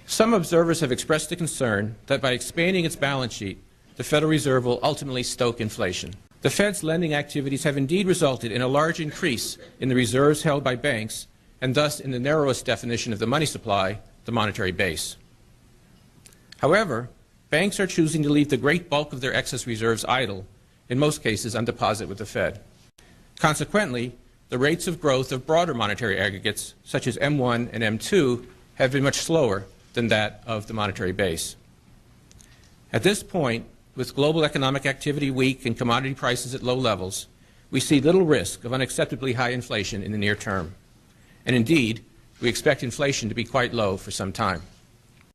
Some observers have expressed a concern that by expanding its balance sheet, the Federal Reserve will ultimately stoke inflation. The Fed's lending activities have indeed resulted in a large increase in the reserves held by banks, and thus in the narrowest definition of the money supply, the monetary base. However, banks are choosing to leave the great bulk of their excess reserves idle, in most cases on deposit with the Fed. Consequently, the rates of growth of broader monetary aggregates, such as M1 and M2, have been much slower than that of the monetary base. At this point, with global economic activity weak and commodity prices at low levels, we see little risk of unacceptably high inflation in the near term. And indeed, we expect inflation to be quite low for some time.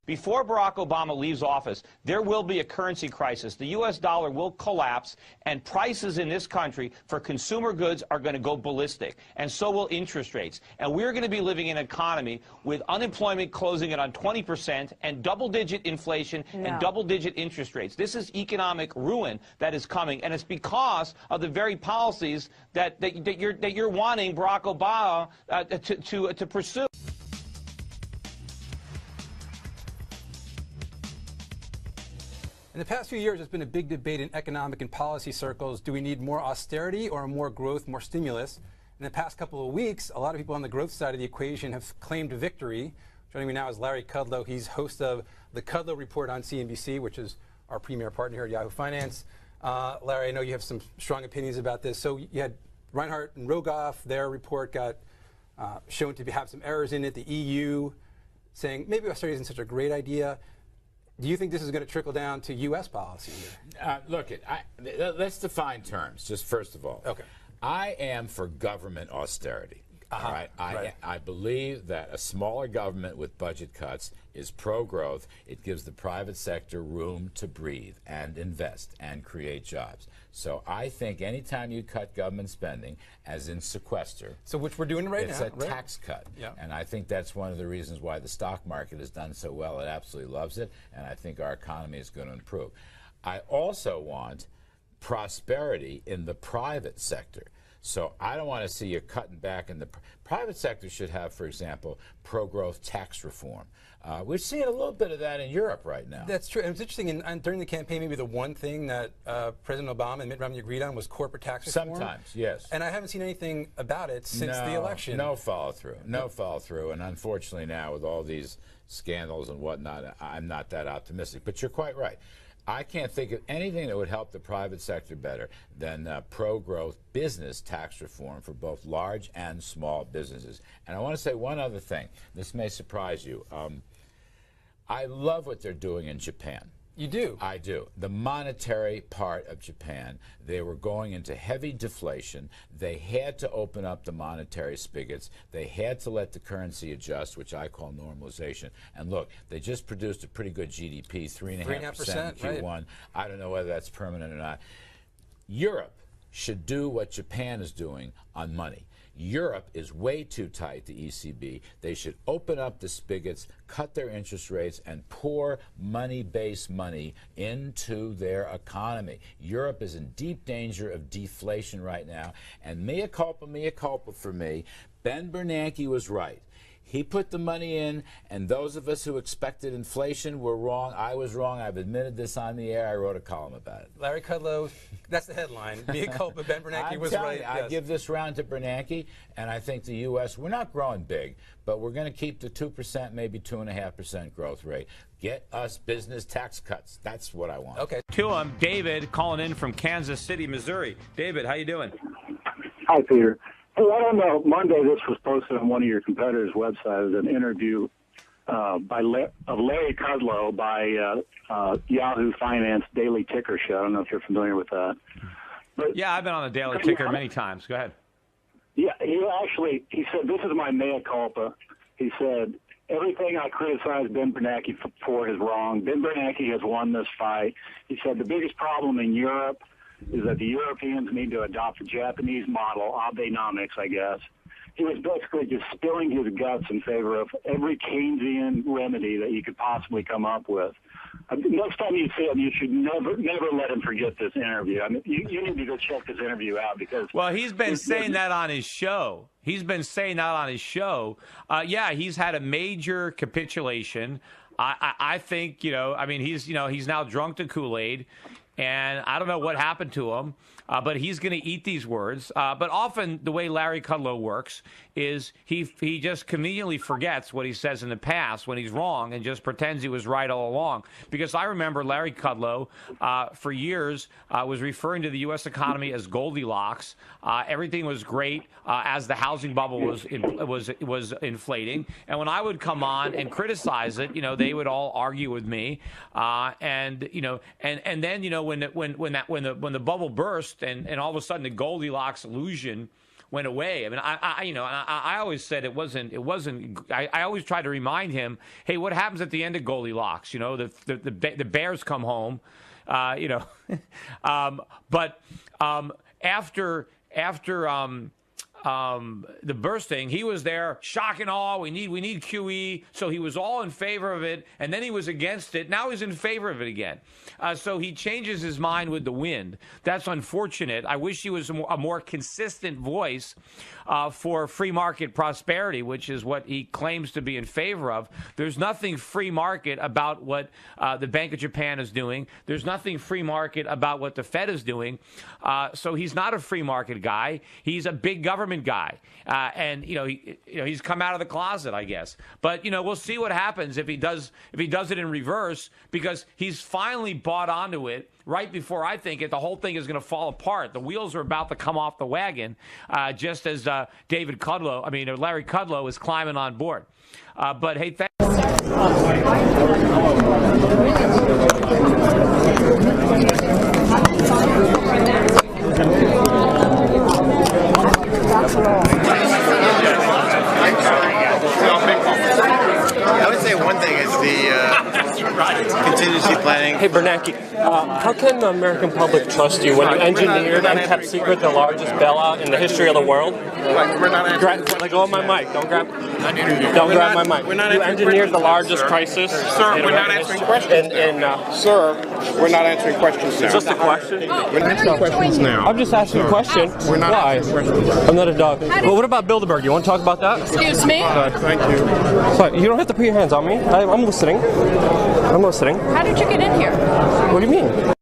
Before Barack Obama leaves office, there will be a currency crisis. The U.S. dollar will collapse, and prices in this country for consumer goods are going to go ballistic, and so will interest rates. And we're going to be living in an economy with unemployment closing in on 20% and double-digit inflation and double-digit interest rates. This is economic ruin that is coming, and it's because of the very policies that you're wanting Barack Obama to pursue. In the past few years, there's been a big debate in economic and policy circles. Do we need more austerity or more growth, more stimulus? In the past couple of weeks, a lot of people on the growth side of the equation have claimed victory. Joining me now is Larry Kudlow. He's host of the Kudlow Report on CNBC, which is our premier partner here at Yahoo Finance. Larry, I know you have some strong opinions about this. So you had Reinhardt and Rogoff, their report got shown to have some errors in it. The EU saying maybe austerity isn't such a great idea. Do you think this is going to trickle down to U.S. policy here? Look, let's define terms, just first of all. Okay. I am for government austerity. All right? I believe that a smaller government with budget cuts is pro-growth. It gives the private sector room to breathe and invest and create jobs. So I think anytime you cut government spending, as in sequester, so which we're doing right now, it's a tax cut. Yeah. And I think that's one of the reasons why the stock market has done so well. It absolutely loves it, and I think our economy is going to improve. I also want prosperity in the private sector. So I don't want to see you cutting back in the private sector. Should have, for example, pro-growth tax reform. We're seeing a little bit of that in Europe right now. That's true. And it's interesting, during the campaign, maybe the one thing that President Obama and Mitt Romney agreed on was corporate tax reform. Sometimes, yes. And I haven't seen anything about it since the election. No follow-through. No follow-through. And unfortunately now, with all these scandals and whatnot, I'm not that optimistic. But you're quite right. I can't think of anything that would help the private sector better than pro-growth business tax reform for both large and small businesses. And I want to say one other thing. This may surprise you. I love what they're doing in Japan. You do? I do. The monetary part of Japan, they were going into heavy deflation. They had to open up the monetary spigots. They had to let the currency adjust, which I call normalization. And look, they just produced a pretty good GDP, 3.5% in Q1. Right. I don't know whether that's permanent or not. Europe should do what Japan is doing on money. Europe is way too tight, the ECB. They should open up the spigots, cut their interest rates, and pour money-based money into their economy. Europe is in deep danger of deflation right now. And mea culpa for me, Ben Bernanke was right. He put the money in, and those of us who expected inflation were wrong. I was wrong. I've admitted this on the air. I wrote a column about it. Larry Kudlow, that's the headline. Mea culpa, Ben Bernanke was right. I give this round to Bernanke, and I think the U.S., we're not growing big, but we're going to keep the 2%, maybe 2.5% growth rate. Get us business tax cuts. That's what I want. Okay. To him, David calling in from Kansas City, Missouri. David, how you doing? Hi, Peter. Hey, I don't know. Monday, this was posted on one of your competitors' websites, an interview of Larry Kudlow by Yahoo Finance Daily Ticker Show. I don't know if you're familiar with that. But, yeah, I've been on the Daily Ticker many times. Go ahead. Yeah, he said, this is my mea culpa. He said, everything I criticized Ben Bernanke for is wrong. Ben Bernanke has won this fight. He said the biggest problem in Europe is that the Europeans need to adopt the Japanese model, Abenomics, I guess. he was basically just spilling his guts in favor of every Keynesian remedy that you could possibly come up with. Next time you see him, you should never let him forget this interview. I mean, you need to go check this interview out because. Well, he's been saying that on his show. Yeah, he's had a major capitulation. I think, I mean, he's now drunk to Kool-Aid, and I don't know what happened to him. But he's going to eat these words. But often the way Larry Kudlow works is he just conveniently forgets what he says in the past when he's wrong and just pretends he was right all along. Because I remember Larry Kudlow for years was referring to the U.S. economy as Goldilocks. Everything was great as the housing bubble was inflating. And when I would come on and criticize it, they would all argue with me. And then when the bubble burst and all of a sudden the Goldilocks illusion went away. I mean, I always said it wasn't. I always tried to remind him, hey, what happens at the end of Goldilocks? The bears come home, but after the bursting, he was there, shock and awe. We need QE. So he was all in favor of it, and then he was against it. Now he's in favor of it again. So he changes his mind with the wind. That's unfortunate. I wish he was a more consistent voice for free market prosperity, which is what he claims to be in favor of. There's nothing free market about what the Bank of Japan is doing. There's nothing free market about what the Fed is doing. So he's not a free market guy. He's a big government guy. And he's come out of the closet, I guess. But we'll see what happens if he does it in reverse, because he's finally bought onto it right before I think the whole thing is going to fall apart. The wheels are about to come off the wagon, just as Larry Kudlow is climbing on board. But hey, thanks. I would say one thing is the contingency planning. Hey Bernanke, how can the American public trust you when you engineered and kept secret the largest bailout in the history of the world? We're not answering. Let go of my mic. Don't grab my mic. You engineered the largest crisis. Sir, we're not answering questions. Sir, we're not answering questions now. Just a question? We're not answering questions now. I'm just asking a question. We're not Why? answering questions. I'm not a dog. Well, what about Bilderberg? You want to talk about that? Excuse me? Thank you. But you don't have to put your hands on me. I'm listening. I'm listening. How did you get in here? What do you mean?